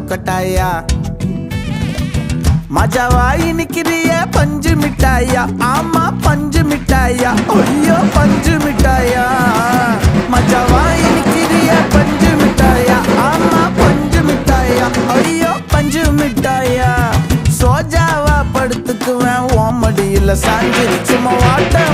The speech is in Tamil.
கொக்கட்டாயா மஜாவாயி நிக்கிறிய பஞ்சு மிட்டாயா ஆமா பஞ்சு மிட்டாயா ஐயோ பஞ்சு மிட்டாயா மஜாவாயி நிக்கிறிய பஞ்சு மிட்டாயா ஆமா பஞ்சு மிட்டாயா ஐயோ பஞ்சு மிட்டாயா சோஜாவா படுத்துக்குவேன் ஓமடியில சாஞ்சிரு சும்மா வாட்ட